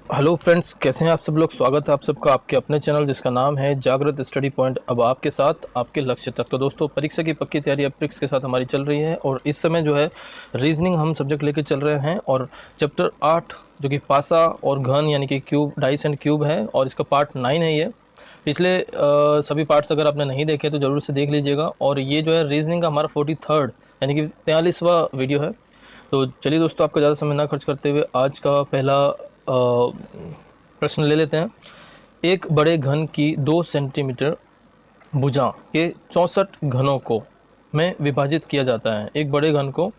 Hello friends, कैसे हैं आप सब लोग। स्वागत है आप सबका आपके अपने चैनल जिसका नाम है जागृत स्टडी पॉइंट। अब आपके साथ आपके लक्ष्य तक। तो दोस्तों, परीक्षा की पक्की तैयारी अब ट्रिक्स के साथ हमारी चल रही है और इस समय जो है रीजनिंग हम सब्जेक्ट लेके चल रहे हैं और चैप्टर 8 जो कि पासा और घन यानी कि क्यूब, डाइस एंड क्यूब है और इसका पार्ट 9 है। ये पिछले सभी पार्ट्स अगर आपने नहीं देखे तो ज़रूर से देख लीजिएगा। और ये जो है रीजनिंग का हमारा 43rd यानी कि 43वां वीडियो है। तो चलिए दोस्तों, आपका ज़्यादा समय ना खर्च करते हुए आज का पहला प्रश्न ले लेते हैं। एक बड़े घन की 2 सेंटीमीटर भुजा के 64 घनों को में विभाजित किया जाता है। एक बड़े घन को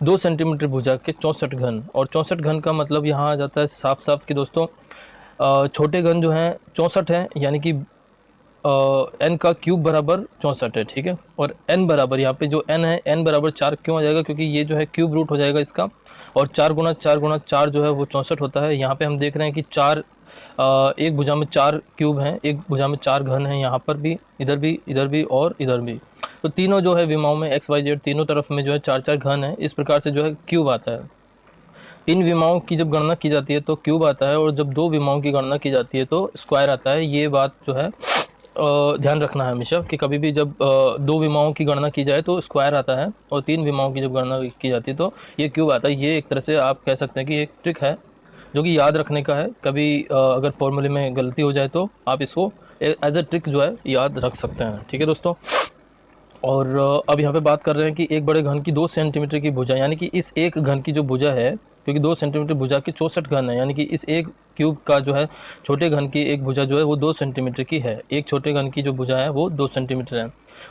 2 सेंटीमीटर भुजा के 64 घन, और 64 घन का मतलब यहाँ आ जाता है साफ साफ कि दोस्तों छोटे घन जो हैं 64 है, यानी कि एन का क्यूब बराबर 64 है। ठीक है, और एन बराबर यहाँ पे जो एन है, एन बराबर 4 क्यों आ जाएगा, क्योंकि ये जो है क्यूब रूट हो जाएगा इसका। और 4 गुना 4 गुना 4 जो है वो 64 होता है। यहाँ पे हम देख रहे हैं कि चार एक भुजा में 4 क्यूब हैं, एक भुजा में 4 घन हैं, यहाँ पर भी, इधर भी, इधर भी और इधर भी। तो तीनों जो है विमाओं में एक्स वाई जेड तीनों तरफ में जो है 4 4 घन है। इस प्रकार से जो है क्यूब आता है। तीन विमाओं की जब गणना की जाती है तो क्यूब आता है, और जब दो विमाओं की गणना की जाती है तो स्क्वायर आता है। ये बात जो है ध्यान रखना है हमेशा कि कभी भी जब दो विमाओं की गणना की जाए तो स्क्वायर आता है, और तीन विमाओं की जब गणना की जाती है तो ये क्यूब आता है। ये एक तरह से आप कह सकते हैं कि एक ट्रिक है जो कि याद रखने का है। कभी अगर फॉर्मूले में गलती हो जाए तो आप इसको एज अ ट्रिक जो है याद रख सकते हैं। ठीक है दोस्तों, और अब यहाँ पे बात कर रहे हैं कि एक बड़े घन की 2 सेंटीमीटर की भुजा, यानी कि इस एक घन की जो भुजा है, क्योंकि 2 सेंटीमीटर भुजा के 64 घन है, यानी कि इस एक क्यूब का जो है छोटे घन की एक भुजा जो है वो 2 सेंटीमीटर की है। एक छोटे घन की जो भुजा है वो 2 सेंटीमीटर है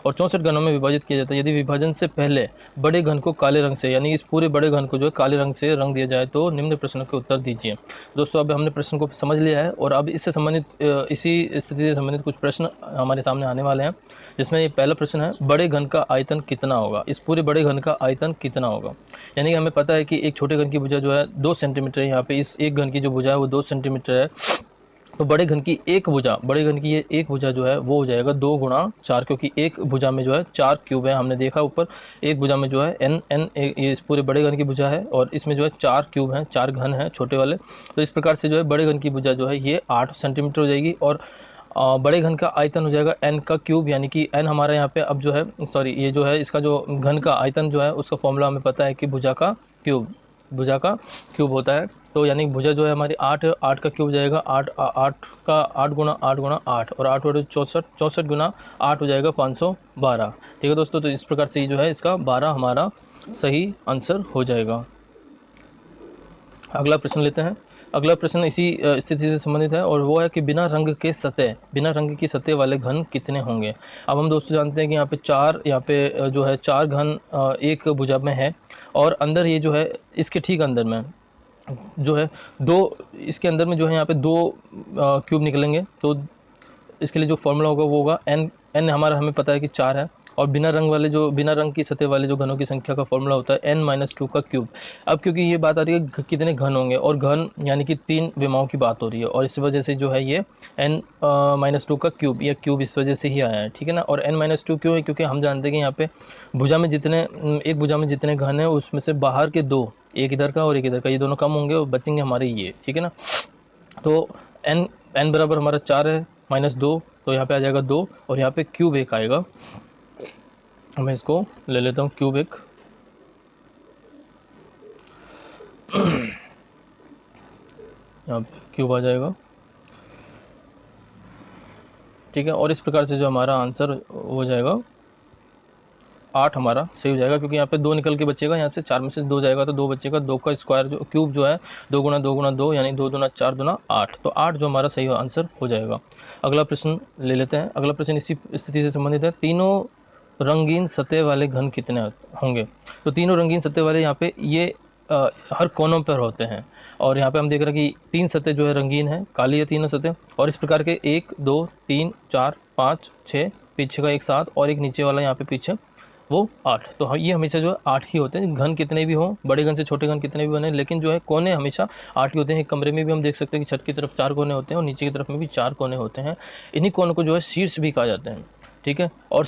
और 64 घनों में विभाजित किया जाता है। यदि विभाजन से पहले बड़े घन को काले रंग से, यानी इस पूरे बड़े घन को जो है काले रंग से रंग दिया जाए तो निम्न प्रश्नों के उत्तर दीजिए। दोस्तों, अब हमने प्रश्न को समझ लिया है और अब इससे संबंधित इसी स्थिति से संबंधित कुछ प्रश्न हमारे सामने आने वाले हैं, जिसमें ये पहला प्रश्न है, बड़े घन का आयतन कितना होगा। इस पूरे बड़े घन का आयतन कितना होगा। यानी कि हमें पता है कि एक छोटे घन की भुजा जो है 2 सेंटीमीटर है, यहाँ पे इस एक घन की जो भुजा है वो 2 सेंटीमीटर है। तो बड़े घन की एक भुजा, बड़े घन की ये एक भुजा जो है वो हो जाएगा 2 गुणा 4, क्योंकि एक भुजा में जो है 4 क्यूब है। हमने देखा ऊपर, एक भुजा में जो है एन एन ये इस पूरे बड़े घन की भुजा है और इसमें जो है 4 क्यूब हैं, 4 घन हैं छोटे वाले। तो इस प्रकार से जो है बड़े घन की भुजा जो है ये 8 सेंटीमीटर हो जाएगी। और बड़े घन का आयतन हो जाएगा एन का क्यूब, यानी कि एन हमारा यहाँ पे अब जो है, सॉरी, ये जो है इसका जो घन का आयतन जो है उसका फॉर्मूला हमें पता है कि भुजा का क्यूब, भुजा का क्यूब होता है। तो यानी भुजा जो है हमारी 8 8 का क्यूब जाएगा 8 8 का 8 गुना 8 गुना 8, और 8 बटे 64, 64 गुना 8 हो जाएगा 512। ठीक है दोस्तों, तो इस प्रकार से जो है इसका 12 हमारा सही आंसर हो जाएगा। अगला प्रश्न लेते हैं। अगला प्रश्न इसी स्थिति से संबंधित है और वो है कि बिना रंग के सतह, बिना रंग की सतह वाले घन कितने होंगे। अब हम दोस्तों जानते हैं कि यहाँ पे चार, यहाँ पे जो है 4 घन एक भुजा में है, और अंदर ये जो है इसके ठीक अंदर में जो है दो, इसके अंदर में जो है यहाँ पे दो क्यूब निकलेंगे। तो इसके लिए जो फॉर्मूला होगा वो होगा एन, एन हमारा हमें पता है कि 4 है, और बिना रंग वाले जो, बिना रंग की सतह वाले जो घनों की संख्या का फॉर्मूला होता है एन माइनस 2 का क्यूब। अब क्योंकि ये बात आ रही है कितने घन होंगे, और घन यानी कि 3 विमाओं की बात हो रही है, और इस वजह से जो है ये एन माइनस 2 का क्यूब, यह क्यूब इस वजह से ही आया है। ठीक है ना, और एन माइनस 2 क्यों है, क्योंकि हम जानते हैं कि यहाँ पे भुजा में जितने, एक भुजा में जितने घन है उसमें से बाहर के दो, एक इधर का और एक इधर का, ये दोनों कम होंगे और बचेंगे हमारे ये। ठीक है ना, तो एन, एन बराबर हमारा 4 है माइनस 2, तो यहाँ पे आ जाएगा 2, और यहाँ पे क्यूब 1 आएगा। मैं इसको ले लेता हूँ क्यूब 1, यहाँ पे क्यूब आ जाएगा। ठीक है, और इस प्रकार से जो हमारा आंसर हो जाएगा 8 हमारा सही हो जाएगा, क्योंकि यहाँ पे 2 निकल के बचेगा, यहाँ से 4 में से 2 जाएगा तो 2 बचेगा। 2 का स्क्वायर जो क्यूब जो है 2 गुना 2 गुना 2, यानी 2 दुना 4 दुना 8, तो 8 जो हमारा सही आंसर हो जाएगा। अगला प्रश्न ले लेते हैं। अगला प्रश्न इसी स्थिति से संबंधित है, तीनों रंगीन सतह वाले घन कितने होंगे। तो तीनों रंगीन सतह वाले यहाँ पे ये हर कोनों पर होते हैं, और यहाँ पे हम देख रहे हैं कि 3 सतह जो है रंगीन है, काली है तीनों सतह, और इस प्रकार के 1 2 3 4 5 6, पीछे का एक 7 और एक नीचे वाला यहाँ पे पीछे वो 8। तो ये हमेशा जो है 8 ही होते हैं। घन कितने भी हों, बड़े घन से छोटे घन कितने भी बने, लेकिन जो है कोने हमेशा 8 ही होते हैं। एक कमरे में भी हम देख सकते हैं कि छत की तरफ 4 कोने होते हैं और नीचे की तरफ में भी 4 कोने होते हैं। इन्हीं कोनों को जो है शीर्ष भी कहा जाते हैं। ठीक है, और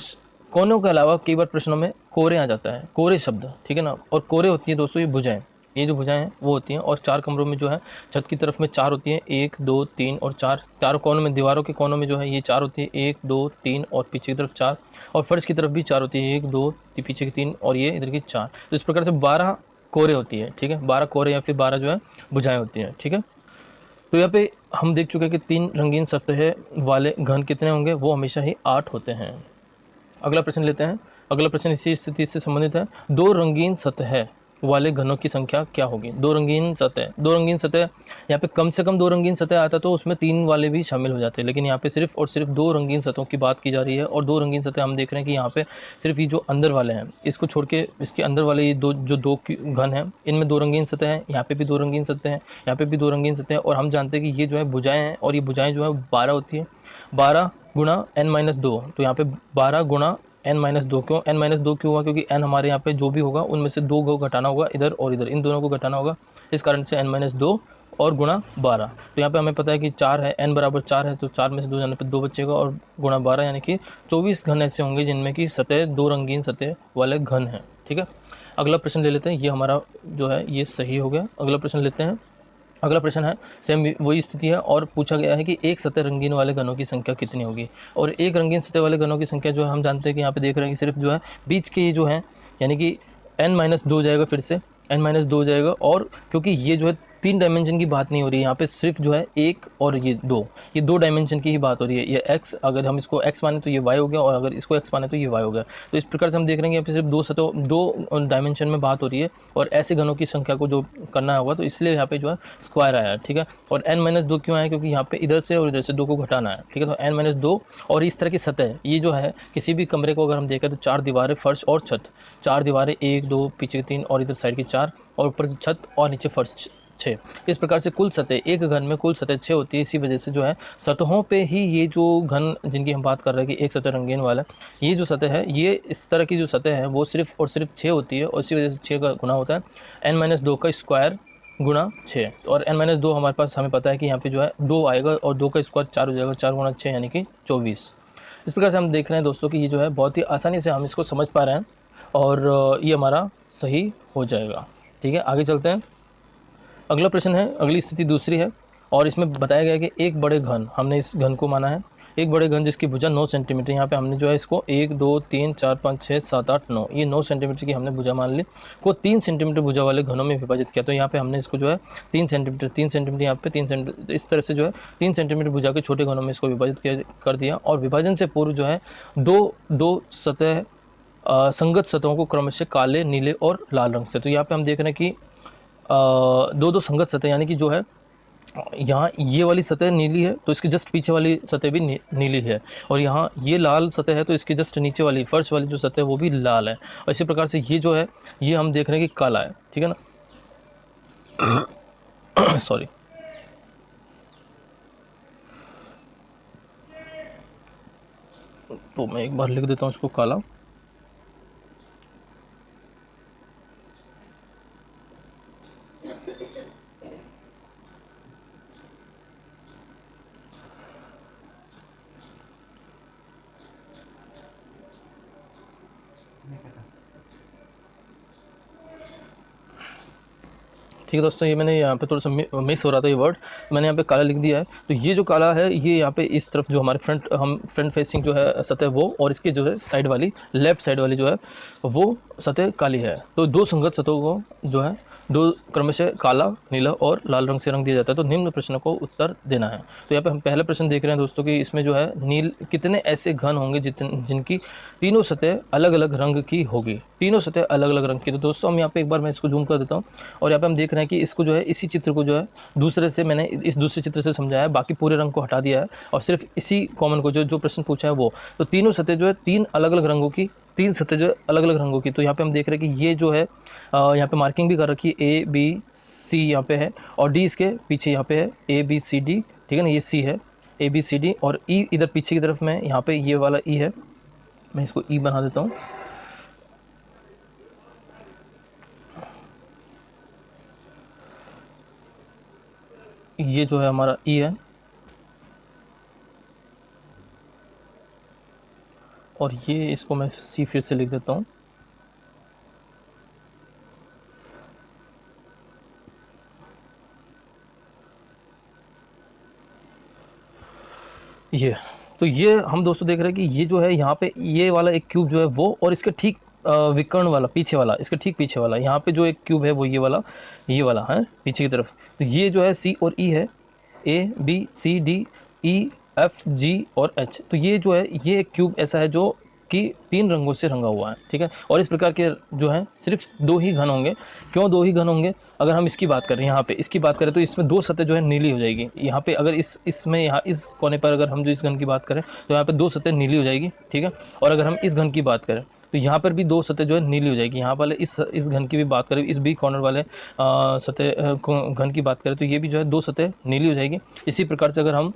कोनों के अलावा कई बार प्रश्नों में कोरे आ जाता है, कोरे शब्द। ठीक है ना, और कोरे होती है दोस्तों ये भुजाएं। ये जो भुजाएं हैं वो होती हैं। और 4 कमरों में जो है छत की तरफ में 4 होती हैं, 1 2 3 और 4, चारों कोनों में, दीवारों के कोनों में जो है ये 4 होती है, 1 2 3 और पीछे की तरफ 4, और फर्श की तरफ भी 4 होती है, 1 2 पीछे की 3 और ये इधर की 4। तो इस प्रकार से 12 कोरे होती है, ठीक है, 12 कोरे या फिर 12 जो है भुजाएं होती हैं, ठीक है। तो यहाँ पे हम देख चुके हैं कि 3 रंगीन सतह वाले घन कितने होंगे, वो हमेशा ही 8 होते हैं। अगला प्रश्न लेते हैं। अगला प्रश्न इसी स्थिति से संबंधित है। दो रंगीन सतह वाले घनों की संख्या क्या होगी। दो रंगीन सतह, यहाँ पे कम से कम 2 रंगीन सतह आता तो उसमें 3 वाले भी शामिल हो जाते हैं, लेकिन यहाँ पे सिर्फ और सिर्फ 2 रंगीन सतहों की बात की जा रही है। और 2 रंगीन सतह हम देख रहे हैं कि यहाँ पे सिर्फ ये जो अंदर वाले हैं, इसको छोड़ के इसके अंदर वाले ये दो घन हैं, इनमें 2 रंगीन सतह हैं, यहाँ पे भी 2 रंगीन सतह हैं, यहाँ पे भी 2 रंगीन सतह हैं। और हम जानते हैं कि ये जो है भुजाएं हैं, और ये भुजाएं जो है 12 होती है, 12 गुणा n-2। तो यहाँ पे 12 गुणा n-2, क्यों n-2 क्यों हुआ, क्योंकि n हमारे यहाँ पे जो भी होगा उनमें से 2 को घटाना होगा, इधर और इधर इन दोनों को घटाना होगा, इस कारण से n-2 और गुणा 12। तो यहाँ पे हमें पता है कि 4 है, n बराबर 4 है, तो 4 में से 2 जाने पर 2 बचेगा, और गुणा 12 यानी कि 24 घन ऐसे होंगे जिनमें कि सतह 2 रंगीन सतह वाले घन हैं, ठीक है। अगला प्रश्न ले लेते हैं, ये हमारा जो है ये सही हो गया। अगला प्रश्न लेते हैं। अगला प्रश्न है, सेम वही स्थिति है, और पूछा गया है कि एक सतह रंगीन वाले घनों की संख्या कितनी होगी। और एक रंगीन सतह वाले घनों की संख्या जो है हम जानते हैं कि यहाँ पे देख रहे हैं कि सिर्फ जो है बीच के ये जो है, यानी कि n-2 जाएगा, फिर से n-2 जाएगा। और क्योंकि ये जो है 3 डायमेंशन की बात नहीं हो रही है यहाँ पे, सिर्फ जो है 1 और ये 2 डायमेंशन की ही बात हो रही है। ये x, अगर हम इसको x माने तो ये y हो गया, और अगर इसको x माने तो ये y हो गया। तो इस प्रकार से हम देख रहे हैं कि यहाँ पे सिर्फ 2 डायमेंशन में बात हो रही है, और ऐसे घनों की संख्या को जो करना होगा, तो इसलिए यहाँ पे जो है स्क्वायर आया है, ठीक है। और n-2 क्यों आया, क्योंकि यहाँ पे इधर से और इधर से 2 को घटाना है, ठीक है। तो n-2 और इस तरह की सतह, ये जो है किसी भी कमरे को अगर हम देखें तो 4 दीवारें, फर्श और छत, 4 दीवारें, 1 2 पीछे की 3 और इधर साइड की 4, और ऊपर की छत और नीचे फर्श 6। इस प्रकार से कुल सतह, एक घन में कुल सतह 6 होती है। इसी वजह से जो है सतहों पे ही ये जो घन जिनकी हम बात कर रहे हैं कि एक सतह रंगीन वाला, ये जो सतह है, ये इस तरह की जो सतह है वो सिर्फ और सिर्फ 6 होती है, और इसी वजह से 6 का गुना होता है n-2 का स्क्वायर गुणा 6। और n-2 हमारे पास, हमें पता है कि यहाँ पे जो है 2 आएगा, और 2 का स्क्वायर 4 हो जाएगा, 4 गुणा 6 यानी कि 24। इस प्रकार से हम देख रहे हैं दोस्तों कि ये जो है बहुत ही आसानी से हम इसको समझ पा रहे हैं, और ये हमारा सही हो जाएगा, ठीक है। आगे चलते हैं। अगला प्रश्न है, अगली स्थिति दूसरी है, और इसमें बताया गया है कि एक बड़े घन, हमने इस घन को माना है एक बड़े घन जिसकी भुजा 9 सेंटीमीटर, यहाँ पे हमने जो है इसको 1 2 3 4 5 6 7 8 9, ये 9 सेंटीमीटर की हमने भुजा मान ली, को 3 सेंटीमीटर भुजा वाले घनों में विभाजित किया। तो यहाँ पे हमने इसको जो है 3 सेंटीमीटर यहाँ पे 3 सेंटीमीटर, इस तरह से जो है 3 सेंटीमीटर भुजा के छोटे घनों में इसको विभाजित कर दिया। और विभाजन से पूर्व जो है दो दो सतह संगत सतहों को क्रमशः काले, नीले और लाल रंग से। तो यहाँ पे हम देख रहे हैं कि दो दो संगत सतह, यानी कि जो है यहाँ ये वाली सतह नीली है तो इसके जस्ट पीछे वाली सतह भी नीली है, और यहाँ ये लाल सतह है तो इसके जस्ट नीचे वाली फर्श वाली जो सतह है वो भी लाल है। और इसी प्रकार से ये जो है ये हम देख रहे हैं कि काला है, ठीक है ना। सॉरी। तो मैं एक बार लिख देता हूँ इसको काला। ठीक है दोस्तों, ये मैंने यहाँ पे थोड़ा सा मिस हो रहा था ये वर्ड, मैंने यहाँ पे काला लिख दिया है। तो ये जो काला है ये यहाँ पे इस तरफ जो हमारे फ्रंट फेसिंग जो है सतह वो, और इसकी जो है साइड वाली, लेफ्ट साइड वाली जो है वो सतह काली है। तो दो संगत सतहों को जो है दो क्रमशः काला, नीला और लाल रंग से रंग दिया जाता है। तो निम्न प्रश्न को उत्तर देना है। तो यहाँ पे हम पहला प्रश्न देख रहे हैं दोस्तों कि इसमें जो है कितने ऐसे घन होंगे जिनकी तीनों सतह अलग अलग रंग की होगी, तीनों सतह अलग अलग रंग की। तो दोस्तों हम यहाँ पे एक बार मैं इसको जूम कर देता हूँ, और यहाँ पे हम देख रहे हैं कि इसको जो है इसी चित्र को जो है दूसरे से, मैंने इस दूसरे चित्र से समझाया है, बाकी पूरे रंग को हटा दिया है, और सिर्फ इसी कॉमन को जो प्रश्न पूछा है वो। तो तीनों सतह जो है तीन अलग अलग रंगों की, तीन सतह जो है अलग अलग रंगों की। तो यहाँ पे हम देख रहे हैं कि ये जो है यहाँ पे मार्किंग भी कर रखी है, ए बी सी यहाँ पे है, और डी इसके पीछे यहाँ पे है, ए बी सी डी, ठीक है ना, ये सी है, ए बी सी डी, और ई इधर पीछे की तरफ में यहाँ पे ये वाला ई है, मैं इसको ई बना देता हूँ। ये जो है हमारा ई है, और ये इसको मैं सी फिर से लिख देता हूँ। ये तो ये हम दोस्तों देख रहे हैं कि ये जो है यहाँ पे ये वाला एक क्यूब जो है वो, और इसके ठीक विकर्ण वाला पीछे वाला, इसके ठीक पीछे वाला यहाँ पे जो एक क्यूब है वो ये वाला है पीछे की तरफ। तो ये जो है सी और ई है, A B C D E F G और एच। तो ये जो है ये एक क्यूब ऐसा है जो कि 3 रंगों से रंगा हुआ है, ठीक है। और इस प्रकार के जो है सिर्फ 2 ही घन होंगे। क्यों 2 ही घन होंगे? अगर हम इसकी बात करें, यहाँ पे इसकी बात करें तो इसमें 2 सतह जो है नीली हो जाएगी। यहाँ पे अगर इसमें यहाँ इस कोने पर अगर हम जो इस घन की बात करें तो यहाँ पे 2 सतह नीली हो जाएगी, ठीक है। और अगर हम इस घन की बात करें तो यहाँ पर भी 2 सतह जो है नीली हो जाएगी। यहाँ वाले इस घन की भी बात करें, इस बी कॉर्नर वाले सतह घन की बात करें तो ये भी जो है 2 सतह नीली हो जाएगी। इसी प्रकार से अगर हम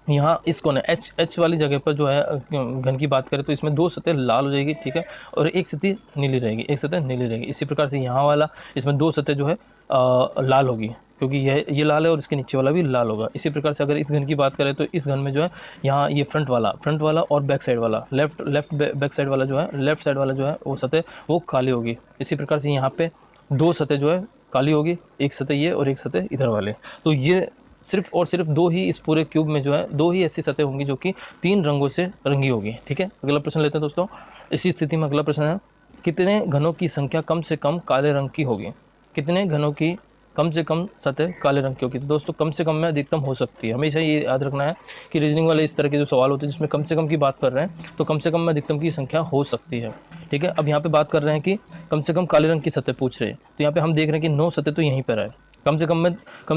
यहाँ इस कोने एच वाली जगह पर जो है घन की बात करें तो इसमें 2 सतह लाल हो जाएगी, ठीक है। और एक सतह नीली रहेगी, एक सतह नीली रहेगी। इसी प्रकार से यहाँ वाला इसमें 2 सतह जो है लाल होगी, क्योंकि ये लाल है और इसके नीचे वाला भी लाल होगा। इसी प्रकार से अगर इस घन की बात करें तो इस घन में जो है यहाँ ये फ्रंट वाला और बैक साइड वाला लेफ्ट बैक साइड वाला जो है, लेफ्ट साइड वाला जो है वो सतह वो काली होगी। इसी प्रकार से यहाँ पे 2 सतह जो है काली होगी, एक सतह ये और एक सतह इधर वाले। तो ये सिर्फ और सिर्फ 2 ही इस पूरे क्यूब में जो है 2 ही ऐसी सतह होंगी जो कि 3 रंगों से रंगी होगी, ठीक है। अगला प्रश्न लेते हैं दोस्तों। इसी स्थिति में अगला प्रश्न है, कितने घनों की संख्या कम से कम काले रंग की होगी? कितने घनों की कम से कम सतह काले रंग की होगी? तो दोस्तों कम से कम में अधिकतम हो सकती है। हमेशा ये याद रखना है कि रीजनिंग वाले इस तरह के जो सवाल होते हैं जिसमें कम से कम की बात कर रहे हैं तो कम से कम में अधिकतम की संख्या हो सकती है, ठीक है। अब यहाँ पे बात कर रहे हैं कि कम से कम काले रंग की सतह पूछ रहे हैं, तो यहाँ पे हम देख रहे हैं कि 9 सतह तो यहीं पर है। कम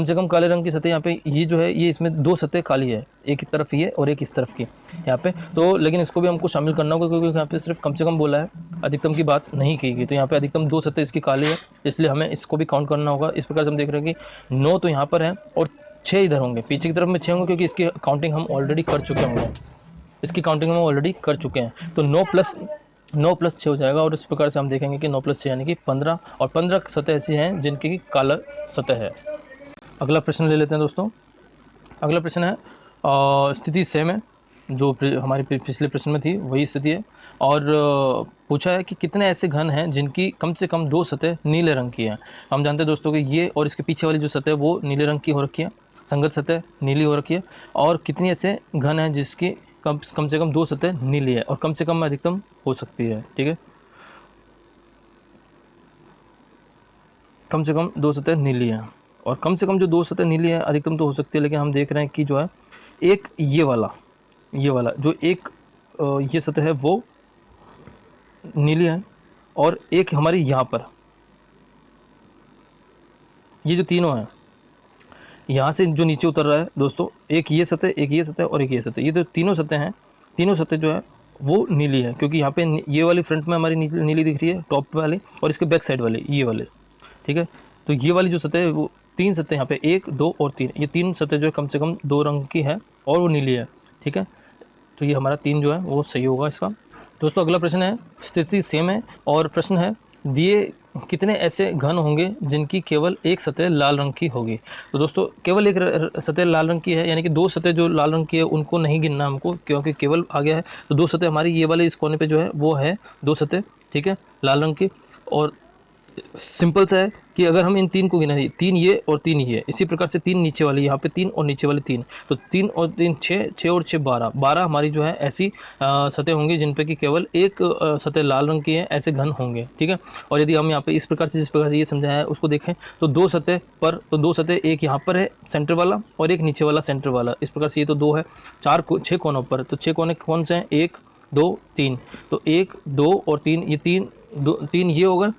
से कम काले रंग की सतह यहाँ पे ये जो है ये इसमें 2 सतह काली है, एक की तरफ ये और एक इस तरफ की यहाँ पे। तो लेकिन इसको भी हमको शामिल करना होगा क्योंकि यहाँ पे सिर्फ कम से कम बोला है, अधिकतम की बात नहीं की गई। तो यहाँ पे अधिकतम 2 सतह इसकी काली है, इसलिए हमें इसको भी काउंट करना होगा। इस प्रकार से हम देख रहे हैं कि 9 तो यहाँ पर है और 6 इधर होंगे, पीछे की तरफ में 6 होंगे क्योंकि इसकी काउंटिंग हम ऑलरेडी कर चुके होंगे, इसकी काउंटिंग हम ऑलरेडी कर चुके हैं। तो 9 प्लस 6 हो जाएगा। और इस प्रकार से हम देखेंगे कि 9 प्लस 6 यानी कि 15, और 15 सतह ऐसी हैं जिनकी की काला सतह है। अगला प्रश्न ले लेते हैं दोस्तों। अगला प्रश्न है स्थिति सेम है जो हमारे पिछले प्रश्न में थी, वही स्थिति है। और पूछा है कि कितने ऐसे घन हैं जिनकी कम से कम 2 सतह नीले रंग की हैं। हम जानते हैं दोस्तों कि ये और इसके पीछे वाली जो सतह है वो नीले रंग की हो रखी है, संगत सतह नीली हो रखी है। और कितनी ऐसे घन हैं जिसकी कम से कम 2 सतह नीली है, और कम से कम में अधिकतम हो सकती है, ठीक है। कम से कम 2 सतह नीली है, और कम से कम जो 2 सतह नीली है अधिकतम तो हो सकती है। लेकिन हम देख रहे हैं कि जो है एक ये वाला जो एक ये सतह है वो नीली है, और एक हमारी यहाँ पर ये जो तीनों हैं यहाँ से जो नीचे उतर रहा है दोस्तों, एक ये सतह, एक ये सतह और एक ये सतह, ये तो तीनों सतह हैं। तीनों सतह जो है वो नीली है, क्योंकि यहाँ पे ये वाली फ्रंट में हमारी नीली दिख रही है टॉप वाली, और इसके बैक साइड वाली ये वाले, ठीक है। तो ये वाली जो सतह है वो 3 सतह यहाँ पे 1 2 और 3, ये 3 सतह जो है कम से कम 2 रंग की है और वो नीली है, ठीक है। तो ये हमारा 3 जो है वो सही होगा इसका। दोस्तों अगला प्रश्न है, स्थिति सेम है और प्रश्न है, दिए कितने ऐसे घन होंगे जिनकी केवल एक सतह लाल रंग की होगी? तो दोस्तों केवल एक सतह लाल रंग की है, यानी कि 2 सतह जो लाल रंग की है उनको नहीं गिनना हमको, क्योंकि केवल आ गया है। तो 2 सतह हमारी ये वाले इस कोने पे जो है वो है 2 सतह, ठीक है, लाल रंग की। और सिंपल सा है कि अगर हम इन 3 को गिना, 3 ये और 3 ये, इसी प्रकार से 3 नीचे वाली, यहाँ पे 3 और नीचे वाले 3, तो 3 और 3 6, 6 और 6 12, 12 हमारी जो है ऐसी सतह होंगी जिन पे कि केवल एक सतह लाल रंग की है, ऐसे घन होंगे, ठीक है। और यदि हम यहाँ पे इस प्रकार से जिस प्रकार से ये समझाया है उसको देखें तो 2 सतह पर, तो 2 सतह, एक यहाँ पर है सेंटर वाला और एक नीचे वाला सेंटर वाला, इस प्रकार से ये तो 2 है, 6 कोनों पर। तो 6 कोने कौन से हैं? 1 2 3, तो 1 2 और 3, ये 3 ये होगा,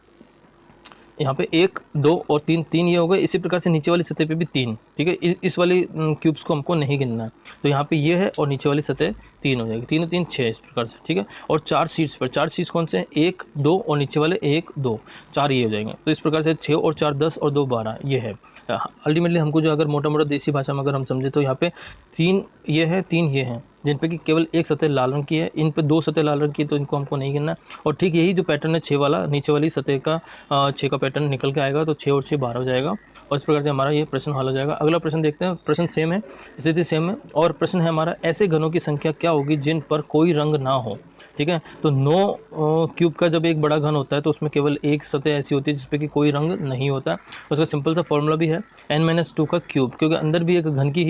यहाँ पे 1 2 और 3, 3 ये हो गए। इसी प्रकार से नीचे वाली सतह पे भी 3, ठीक है। इस वाली क्यूब्स को हमको नहीं गिनना है, तो यहाँ पे ये है और नीचे वाली सतह 3 हो जाएगी, 3 और 3 6, इस प्रकार से, ठीक है। और 4 शीट्स पर, 4 शीट्स कौन से हैं? 1 2 और नीचे वाले 1 2, 4 ये हो जाएंगे। तो इस प्रकार से 6 और 4 10 और 2 12 ये है। अल्टीमेटली हमको जो अगर मोटा मोटा देसी भाषा में अगर हम समझे तो यहाँ पे 3 ये है, 3 ये हैं, जिन पे कि केवल एक सतह लाल रंग की है, इन पे 2 सतह लाल रंग की है, तो इनको हमको नहीं गिनना। और ठीक यही जो पैटर्न है 6 वाला, नीचे वाली सतह का 6 का पैटर्न निकल के आएगा, तो 6 और 6 12 हो जाएगा। और इस प्रकार से हमारा ये प्रश्न हल हो जाएगा। अगला प्रश्न देखते हैं। प्रश्न सेम है, स्थिति सेम है, और प्रश्न है हमारा, ऐसे घनों की संख्या क्या होगी जिन पर कोई रंग ना हो? ठीक है। तो 9 क्यूब का जब एक बड़ा घन होता है तो उसमें केवल एक सतह ऐसी होती है जिसपे कि कोई रंग नहीं होता। उसका सिंपल सा फॉर्मूला भी है n-2 का क्यूब, क्योंकि अंदर भी एक घन की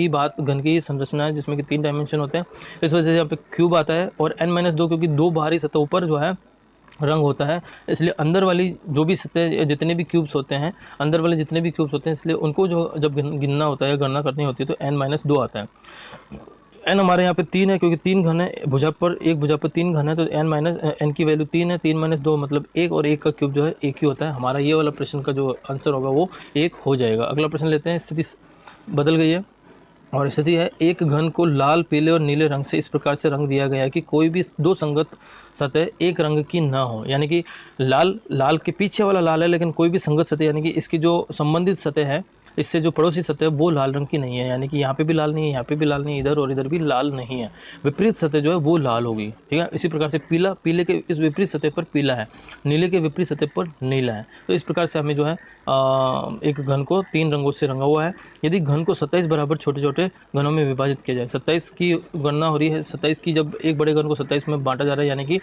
ही संरचना है जिसमें कि 3 डायमेंशन होते हैं, इस वजह से यहाँ पे क्यूब आता है। और n-2 क्योंकि 2 बाहरी सतहों पर जो है रंग होता है, इसलिए अंदर वाली जो भी सतह जितने भी क्यूब्स होते हैं, अंदर वाले जितने भी क्यूब्स होते हैं, इसलिए उनको जो जब गिनना होता है या गणना करनी होती है तो n-2 आता है। n हमारे यहाँ पे 3 है क्योंकि 3 घन है, एक भुजा पर 3 घन है, तो n की वैल्यू 3 है, 3-2 मतलब 1, और 1 का क्यूब जो है 1 ही होता है। हमारा ये वाला प्रश्न का जो आंसर होगा वो 1 हो जाएगा। अगला प्रश्न लेते हैं। स्थिति बदल गई है और स्थिति है, एक घन को लाल, पीले और नीले रंग से इस प्रकार से रंग दिया गया है कि कोई भी दो संगत सतह एक रंग की ना हो। यानी कि लाल के पीछे वाला लाल है, लेकिन कोई भी संगत सतह यानी कि इसकी जो संबंधित सतह है, इससे जो पड़ोसी सतह है वो लाल रंग की नहीं है। यानी कि यहाँ पे भी लाल नहीं है, यहाँ पे भी लाल नहीं है, इधर और इधर भी लाल नहीं है। विपरीत सतह जो है वो लाल होगी। ठीक है। इसी प्रकार से पीले के इस विपरीत सतह पर पीला है, नीले के विपरीत सतह पर नीला है। तो इस प्रकार से हमें जो है एक घन को 3 रंगों से रंगा हुआ है। यदि घन को 27 बराबर छोटे छोटे घनों में विभाजित किया जाए, 27 की गणना हो रही है, 27 की जब एक बड़े घन को 27 में बांटा जा रहा है, यानी कि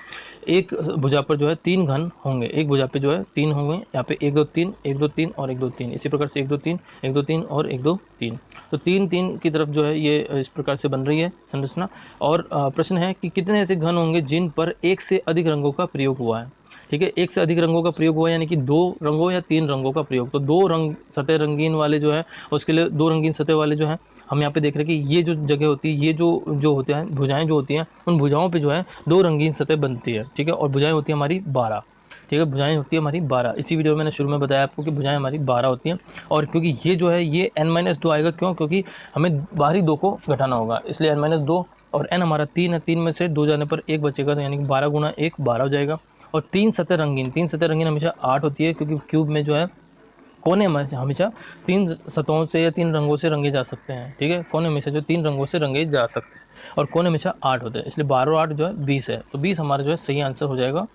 एक भुजा पर जो है 3 घन होंगे, एक भुजा पे जो है 3 होंगे। यहाँ पे 1 2 3 1 2 3 और 1 2 3, इसी प्रकार से 1 2 3 1 2 3 और 1 2 3। तो 3 3 की तरफ जो है ये इस प्रकार से बन रही है संरचना। और प्रश्न है कि कितने ऐसे घन होंगे जिन पर एक से अधिक रंगों का प्रयोग हुआ है। ठीक है। एक से अधिक रंगों का प्रयोग हुआ है, यानी कि 2 रंगों या 3 रंगों का प्रयोग। तो 2 रंग सतह रंगीन वाले जो है, उसके लिए 2 रंगीन सतह वाले जो है, हम यहाँ पे देख रहे हैं कि ये जो जगह होती है, ये जो होते हैं भुजाएं जो होती हैं, उन भुजाओं पे जो है 2 रंगीन सतह बनती है। ठीक है। और भुजाएं होती है हमारी 12। ठीक है। भुजाएं होती है हमारी 12। इसी वीडियो में मैंने शुरू में बताया आपको कि भुजाएं हमारी 12 होती हैं। और क्योंकि ये जो है ये n-2 आएगा, क्यों? क्योंकि हमें बाहरी 2 को घटाना होगा, इसलिए n-2। और n हमारा 3 है, 3 में से 2 जाने पर 1 बचेगा, तो यानी कि 12 गुना 1 12 हो जाएगा। और 3 सतह रंगीन हमेशा 8 होती है, क्योंकि क्यूब में जो है कोने हमेशा 3 सतहों से या 3 रंगों से रंगे जा सकते हैं। ठीक है। कोने हमेशा जो 3 रंगों से रंगे जा सकते हैं, और कोने हमेशा 8 होते हैं, इसलिए 12 और 8 जो है 20 है। तो 20 हमारा जो है सही आंसर हो जाएगा।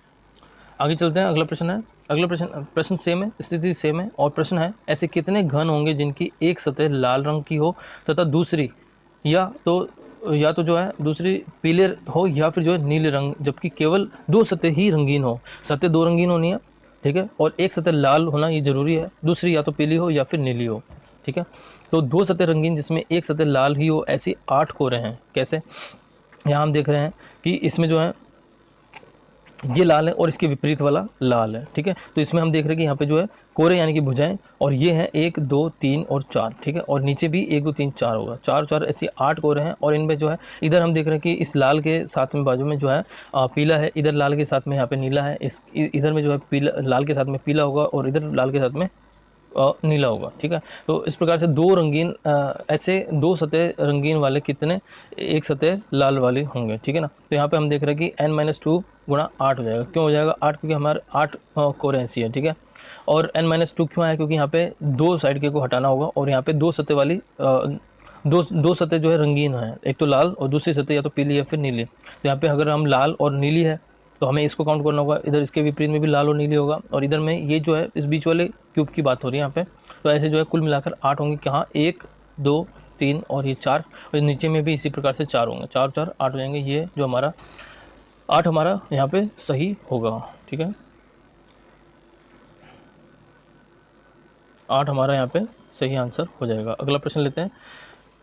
आगे चलते हैं। अगला प्रश्न है। अगला प्रश्न सेम है, स्थिति सेम है। और प्रश्न है, ऐसे कितने घन होंगे जिनकी एक सतह लाल रंग की हो तथा दूसरी या तो जो है दूसरी पीले हो या फिर जो है नीले रंग, जबकि केवल 2 सतह ही रंगीन हो। सतह 2 रंगीन होनी है। ठीक है। और एक सतह लाल होना ये जरूरी है, दूसरी या तो पीली हो या फिर नीली हो। ठीक है। तो 2 सतह रंगीन जिसमें एक सतह लाल ही हो, ऐसी 8 कोरे हैं। कैसे? यहाँ हम देख रहे हैं कि इसमें जो है ये लाल है और इसके विपरीत वाला लाल है। ठीक है। तो इसमें हम देख रहे हैं कि यहाँ पे जो है कोरे यानी कि भुजाएं, और ये है 1 2 3 और 4। ठीक है। और नीचे भी 1 2 3 4 होगा, 4 4 ऐसी 8 कोरे हैं। और इनमें जो है इधर हम देख रहे हैं कि इस लाल के साथ में बाजू में जो है पीला है, इधर लाल के साथ में यहाँ पे नीला है, इधर में जो है पीला, लाल के साथ में पीला होगा, और इधर लाल के साथ में नीला होगा। ठीक है। तो इस प्रकार से ऐसे 2 सतह रंगीन वाले कितने एक सतह लाल वाली होंगे। ठीक है ना। तो यहाँ पे हम देख रहे हैं कि n-2 गुणा 8 हो जाएगा। क्यों हो जाएगा 8? क्योंकि हमारे 8 कोर ऐसी है। ठीक है। और n-2 क्यों आया? क्योंकि यहाँ पे 2 साइड के को हटाना होगा, और यहाँ पे 2 सतह वाली दो सतह जो है रंगीन है, एक तो लाल और दूसरी सतह या तो पीली या फिर नीली। तो यहाँ पे अगर हम लाल और नीली है तो हमें इसको काउंट करना होगा, इधर इसके विपरीत में भी लाल और नीली होगा, और इधर में ये जो है इस बीच वाले क्यूब की बात हो रही है यहाँ पे। तो ऐसे जो है कुल मिलाकर 8 होंगे। कहाँ? 1 2 3 और ये 4, और नीचे में भी इसी प्रकार से 4 होंगे, 4 4 8 हो जाएंगे। ये जो हमारा 8 हमारा यहाँ पे सही होगा। ठीक है। 8 हमारा यहाँ पे सही आंसर हो जाएगा। अगला प्रश्न लेते हैं।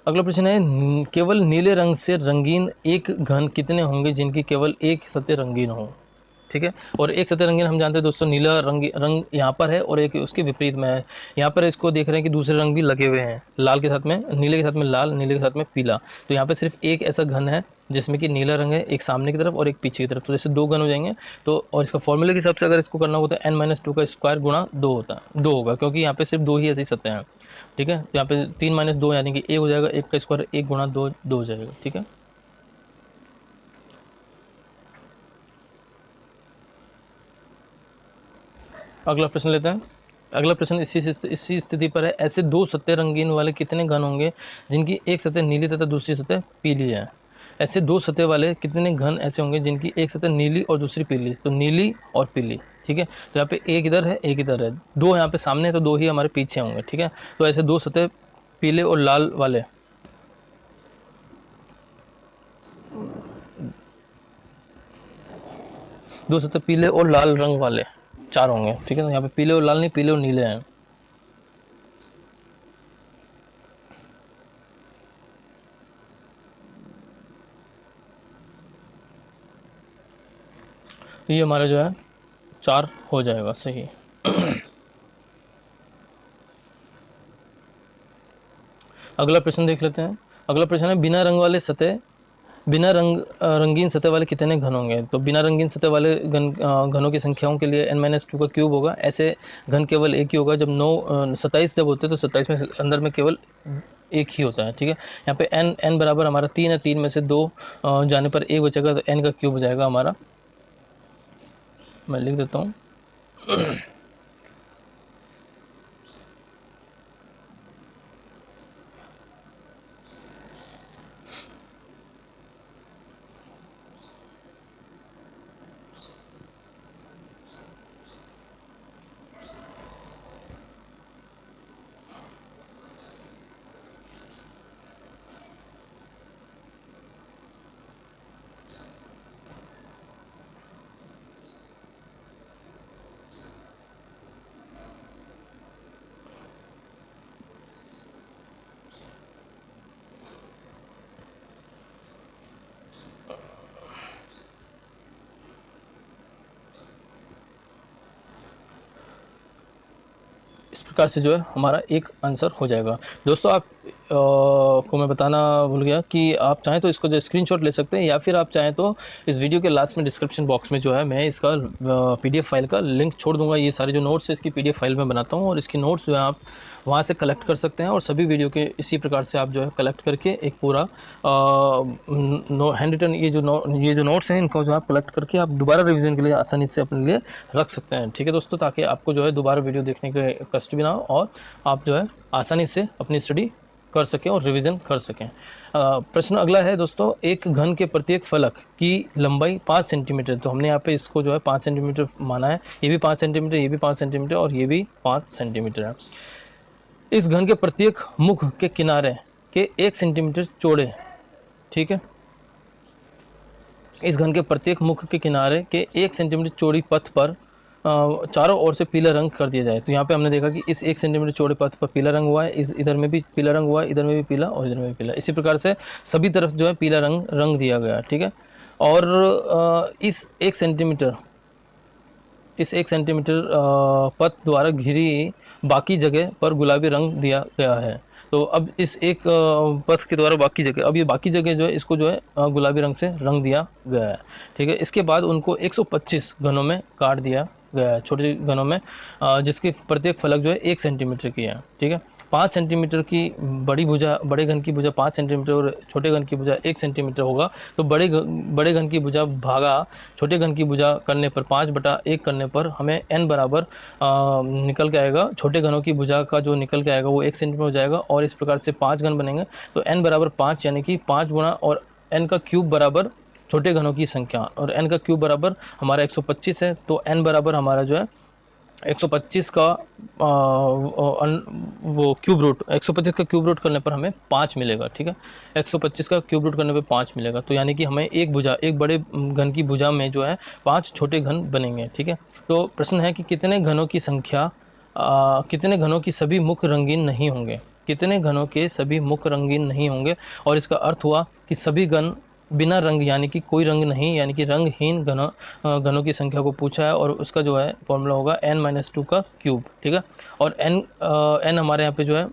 अगला प्रश्न है, केवल नीले रंग से रंगीन एक घन कितने होंगे जिनकी केवल एक सतह रंगीन हो। ठीक है। और एक सतह रंगीन हम जानते हैं दोस्तों, नीला रंग यहाँ पर है और एक उसके विपरीत में है। यहाँ पर इसको देख रहे हैं कि दूसरे रंग भी लगे हुए हैं, लाल के साथ में नीले के साथ में लाल, नीले के साथ में पीला। तो यहाँ पे सिर्फ एक ऐसा घन है जिसमें कि नीला रंग है, एक सामने की तरफ और एक पीछे की तरफ। तो जैसे 2 घन हो जाएंगे। तो और इसका फॉर्मूले के हिसाब से अगर इसको करना होगा तो n-2 का स्क्वायर गुणा 2 होता है, 2 होगा, क्योंकि यहाँ पे सिर्फ 2 ही ऐसी सतह हैं। ठीक है। तो यहाँ पे 3 - 2 यानी कि 1 हो जाएगा, 1 का स्क्वायर 1 गुणा 2 2 हो जाएगा। ठीक है। अगला प्रश्न लेते हैं। अगला प्रश्न इसी स्थिति पर है, ऐसे 2 सतह रंगीन वाले कितने घन होंगे जिनकी एक सतह नीली तथा दूसरी सतह पीली है। ऐसे 2 सतह वाले कितने घन ऐसे होंगे जिनकी एक सतह नीली और दूसरी पीली। तो नीली और पीली। ठीक है। तो यहाँ पे एक इधर है, एक इधर है, 2 यहाँ पे सामने है, तो 2 ही हमारे पीछे होंगे। ठीक है। तो ऐसे 2 सतह पीले और लाल वाले दो सतह पीले और लाल रंग वाले 4 होंगे, ठीक है ना। यहाँ पे पीले और लाल नहीं, पीले और नीले हैं। तो ये हमारा जो है 4 हो जाएगा, सही। अगला प्रश्न देख लेते हैं। अगला प्रश्न है बिना रंग वाले सतह, बिना रंगीन सतह वाले कितने घन होंगे? तो बिना रंगीन सतह वाले घनों की संख्याओं के लिए n-2 का क्यूब होगा। ऐसे घन केवल एक ही होगा। जब 27 जब होते हैं तो 27 में अंदर में केवल एक ही होता है, ठीक है। यहाँ पे n बराबर हमारा 3 है, 3 में से 2 जाने पर 1 बचेगा, तो n का क्यूब हो जाएगा हमारा। मैं लिख देता हूँ। इस प्रकार से जो है हमारा एक आंसर हो जाएगा। दोस्तों आप को मैं बताना भूल गया कि आप चाहें तो इसको जो स्क्रीनशॉट ले सकते हैं, या फिर आप चाहें तो इस वीडियो के लास्ट में डिस्क्रिप्शन बॉक्स में जो है मैं इसका पीडीएफ फाइल का लिंक छोड़ दूंगा। ये सारे जो नोट्स है इसकी पीडीएफ फाइल में बनाता हूँ, और इसकी नोट्स जो है आप वहाँ से कलेक्ट कर सकते हैं, और सभी वीडियो के इसी प्रकार से आप जो है कलेक्ट करके एक पूरा हैंड रिटन ये जो नोट्स हैं इनको जो आप कलेक्ट करके आप दोबारा रिवीजन के लिए आसानी से अपने लिए रख सकते हैं, ठीक है दोस्तों। ताकि आपको जो है दोबारा वीडियो देखने के कष्ट भी ना हो, और आप जो है आसानी से अपनी स्टडी कर सकें और रिवीजन कर सकें। प्रश्न अगला है दोस्तों, एक घन के प्रत्येक फलक की लंबाई 5 सेंटीमीटर। तो हमने यहाँ पे इसको जो है 5 सेंटीमीटर माना है। ये भी 5 सेंटीमीटर, ये भी 5 सेंटीमीटर, और ये भी 5 सेंटीमीटर है। इस घन के प्रत्येक मुख के किनारे के 1 सेंटीमीटर चौड़े, ठीक है। इस घन के प्रत्येक मुख के किनारे के 1 सेंटीमीटर चौड़ी पथ पर चारों ओर से पीला रंग कर दिया जाए। तो यहाँ पे हमने देखा कि इस 1 सेंटीमीटर चौड़े पथ पर पीला रंग हुआ है, इस इधर में भी पीला रंग हुआ है, इधर में भी पीला और इधर में भी पीला। इसी प्रकार से सभी तरफ जो है पीला रंग दिया गया, ठीक है। और इस 1 सेंटीमीटर पथ द्वारा घिरी बाकी जगह पर गुलाबी रंग दिया गया है। तो अब इस एक पथ के द्वारा बाकी जगह, अब ये बाकी जगह जो है इसको जो है गुलाबी रंग से रंग दिया गया है, ठीक है। इसके बाद उनको 125 घनों में काट दिया गया है, छोटे घनों में, जिसकी प्रत्येक फलक जो है 1 सेंटीमीटर की है, ठीक है। 5 सेंटीमीटर की बड़े घन की भुजा 5 सेंटीमीटर और छोटे घन की भुजा 1 सेंटीमीटर होगा। तो बड़े घन की भुजा भागा छोटे घन की भुजा करने पर 5/1 करने पर हमें n बराबर निकल के आएगा। छोटे घनों की भुजा का जो निकल के आएगा वो 1 सेंटीमीटर हो जाएगा, और इस प्रकार से 5 घन बनेंगे। तो n बराबर 5, यानी कि 5 गुणा और n का क्यूब बराबर छोटे घनों की संख्या, और n का क्यूब बराबर हमारा 125 है। तो n बराबर हमारा जो है 125 का वो क्यूब रूट, 125 का क्यूब रूट करने पर हमें 5 मिलेगा, ठीक है। 125 का क्यूब रूट करने पर 5 मिलेगा। तो यानी कि हमें एक बड़े घन की भुजा में जो है 5 छोटे घन बनेंगे, ठीक है। तो प्रश्न है कि कितने घनों की संख्या, कितने घनों की सभी मुख रंगीन नहीं होंगे? कितने घनों के सभी मुख रंगीन नहीं होंगे? और इसका अर्थ हुआ कि सभी घन बिना रंग, यानी कि कोई रंग नहीं, यानी कि रंगहीन घनों की संख्या को पूछा है, और उसका जो है फॉर्मूला होगा n-2 का क्यूब, ठीक है। और n हमारे यहाँ पे जो है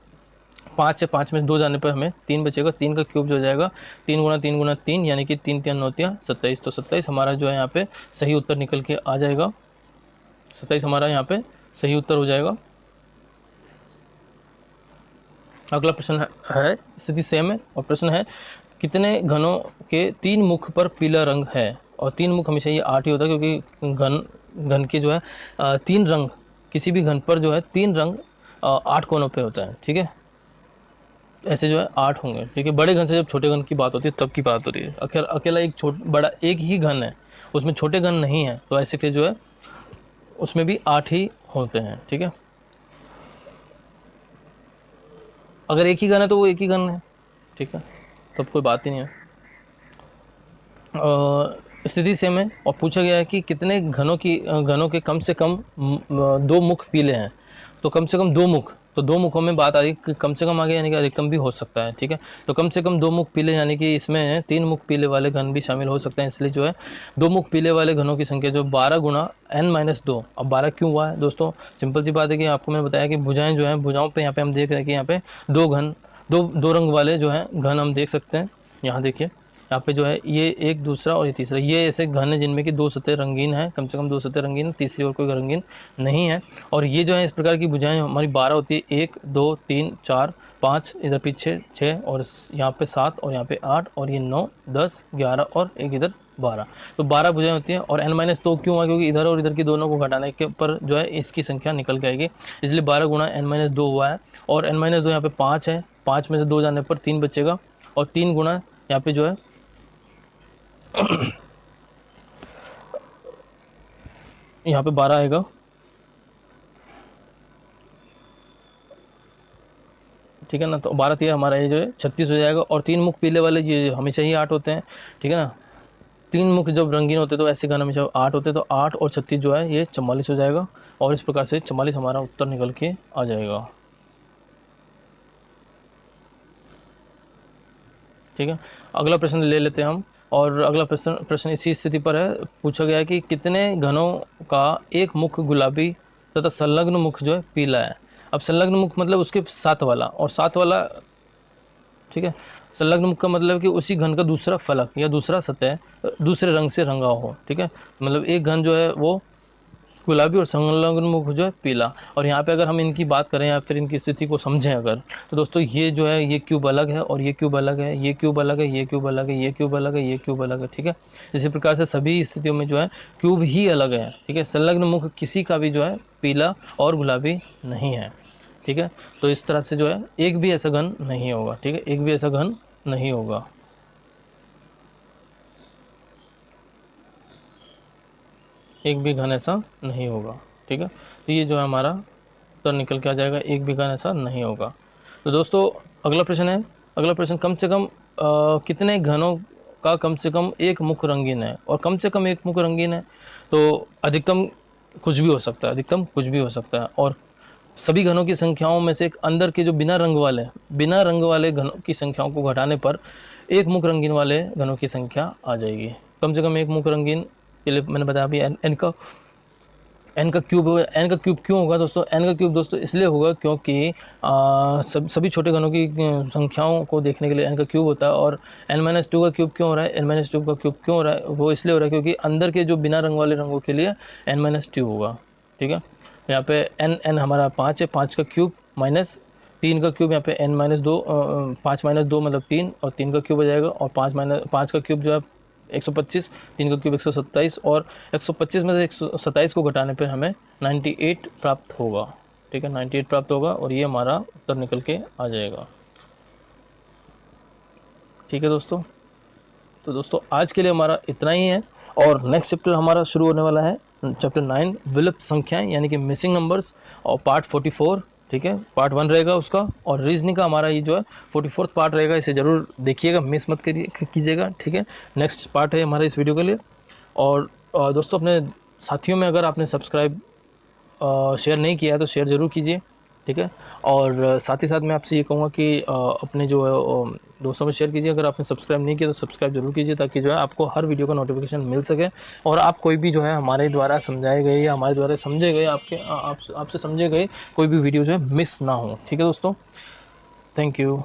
5 है, 5 में से 2 जाने पर हमें 3 बचेगा, 3 का क्यूब जो हो जाएगा 3 गुणा 3 गुणा 3, यानी कि 3 3 9 27। तो 27 हमारा जो है यहाँ पे सही उत्तर निकल के आ जाएगा। 27 हमारा यहाँ पे सही उत्तर हो जाएगा। अगला प्रश्न है स्थिति सेम है, और प्रश्न है कितने घनों के 3 मुख पर पीला रंग है? और 3 मुख हमेशा ये 8 ही होता है, क्योंकि घन के जो है 3 रंग, किसी भी घन पर जो है 3 रंग 8 कोनों पे होता है, ठीक है। ऐसे जो है 8 होंगे, ठीक है। बड़े घन से जब छोटे घन की बात होती है तब की बात हो रही है। अकेला बड़ा एक ही घन है, उसमें छोटे घन नहीं है, तो ऐसे के जो है उसमें भी 8 ही होते हैं, ठीक है। अगर एक ही घन है तो वो एक ही घन है, ठीक है, तब कोई बात ही नहीं है। स्थिति सेम है और पूछा गया है कि कितने घनों के कम से कम 2 मुख पीले हैं। तो कम से कम 2 मुख, तो 2 मुखों में बात आ रही है, कम से कम आ गया यानी कि अधिकतम भी हो सकता है, ठीक है। तो कम से कम 2 मुख पीले यानी कि इसमें 3 मुख पीले वाले घन भी शामिल हो सकते हैं, इसलिए जो है 2 मुख पीले वाले घनों की संख्या जो 12 गुणा n-2। अब 12 क्यों हुआ है दोस्तों? सिंपल सी बात है कि आपको मैंने बताया कि भुजाएं जो हैं, भुजाओं पे यहाँ पे हम देख रहे हैं कि यहाँ पे 2 घन, दो रंग वाले जो हैं घन हम देख सकते हैं। यहाँ देखिए, यहाँ पे जो है ये एक, दूसरा और ये तीसरा, ये ऐसे घन है जिनमें कि 2 सतह रंगीन है, कम से कम 2 सतह रंगीन, तीसरी और कोई रंगीन नहीं है। और ये जो है इस प्रकार की भुजाएं हमारी 12 होती है, 1 2 3 4 5, इधर पीछे 6 और यहाँ पे 7 और यहाँ पे 8 और ये 9 10 11 और एक इधर 12। तो 12 भुजाएं होती हैं। और n-2 क्यों हुआ? क्योंकि इधर और इधर की दोनों को घटाने के पर जो है इसकी संख्या निकल के आएगी, इसलिए 12 गुणा n-2 हुआ है। और n-2 यहाँ पे 5 है, 5 में से 2 जाने पर 3 बचेगा और 3 गुणा यहाँ पे जो है यहाँ पे 12 आएगा, ठीक है ना। तो 12 3 हमारा ये जो है 36 हो जाएगा। और 3 मुख पीले वाले ये हमेशा ही 8 होते हैं, ठीक है ना। 3 मुख जब रंगीन होते तो ऐसे घन हमेशा 8 होते, तो 8 और 36 जो है ये 44 हो जाएगा। और इस प्रकार से 44 हमारा उत्तर निकल के आ जाएगा, ठीक है। अगला प्रश्न ले लेते हैं हम। और अगला प्रश्न इसी स्थिति पर है। पूछा गया है कि कितने घनों का एक मुख गुलाबी तथा संलग्न मुख जो है पीला है। अब संलग्न मुख मतलब उसके साथ वाला, और साथ वाला, ठीक है। संलग्न मुख का मतलब कि उसी घन का दूसरा फलक या दूसरा सतह दूसरे रंग से रंगा हो, ठीक है। मतलब एक घन जो है वो गुलाबी और संलग्न मुख जो है पीला। और यहाँ पे अगर हम इनकी बात करें या फिर इनकी स्थिति को समझें अगर, तो दोस्तों ये जो है ये क्यूब अलग है और ये क्यूब अलग है, ये क्यूब अलग है, ये क्यूब अलग है, ये क्यूब अलग है, ये क्यूब अलग है, ठीक है। इसी प्रकार से सभी स्थितियों में जो है क्यूब ही अलग है, ठीक है। संलग्न मुख किसी का भी जो है पीला और गुलाबी नहीं है, ठीक है। तो इस तरह से जो है एक भी ऐसा घन नहीं होगा, ठीक है, एक भी ऐसा घन नहीं होगा, एक भी घन ऐसा नहीं होगा, ठीक है। तो ये जो है हमारा उत्तर निकल के आ जाएगा, एक भी घन ऐसा नहीं होगा। तो दोस्तों अगला प्रश्न है। अगला प्रश्न, कम से कम कितने घनों का कम से कम एक मुख रंगीन है? और कम से कम एक मुख रंगीन है तो अधिकतम कुछ भी हो सकता है, अधिकतम कुछ भी हो सकता है। और सभी घनों की संख्याओं में से एक अंदर के जो बिना रंग वाले घनों की संख्याओं को घटाने पर एक मुख रंगीन वाले घनों की संख्या आ जाएगी। कम से कम एक मुख रंगीन के लिए मैंने बताया अभी एन का क्यूब होगा। एन का क्यूब क्यों होगा दोस्तों? एन का क्यूब दोस्तों इसलिए होगा क्योंकि सभी छोटे घनों की संख्याओं को देखने के लिए एन का क्यूब होता है। और n-2 का क्यूब क्यों हो रहा है? n-2 का क्यूब क्यों हो रहा है? वो इसलिए हो रहा है क्योंकि अंदर के जो बिना रंग वाले रंगों के लिए n-2 होगा, ठीक है। यहाँ पे n हमारा 5 है, 5 का क्यूब माइनस 3 का क्यूब, यहाँ पे n-2 5-2 मतलब 3 और 3 का क्यूब हो जाएगा। और 5 का क्यूब जो है 125, 3 का क्यूब 127 और 125 में से 127 को घटाने पर हमें 98 प्राप्त होगा, ठीक है, 98 प्राप्त होगा और ये हमारा उत्तर निकल के आ जाएगा, ठीक है दोस्तों। तो दोस्तों आज के लिए हमारा इतना ही है। और नेक्स्ट चैप्टर हमारा शुरू होने वाला है, चैप्टर 9 विलुप्त संख्याएं यानी कि मिसिंग नंबर्स, और पार्ट 44, ठीक है। पार्ट 1 रहेगा उसका, और रीजनिंग का हमारा ये जो है 44th पार्ट रहेगा। इसे ज़रूर देखिएगा, मिस मत कीजिएगा, ठीक है। नेक्स्ट पार्ट है हमारा इस वीडियो के लिए। और दोस्तों अपने साथियों में अगर आपने सब्सक्राइब शेयर नहीं किया है तो शेयर ज़रूर कीजिए, ठीक है। और साथ ही साथ मैं आपसे ये कहूँगा कि अपने जो है दोस्तों में शेयर कीजिए। अगर आपने सब्सक्राइब नहीं किया तो सब्सक्राइब जरूर कीजिए, ताकि जो है आपको हर वीडियो का नोटिफिकेशन मिल सके और आप कोई भी जो है हमारे द्वारा समझाए गए या हमारे द्वारा समझे गए आपसे समझे गए कोई भी वीडियो जो है मिस ना हो, ठीक है दोस्तों। Thank you.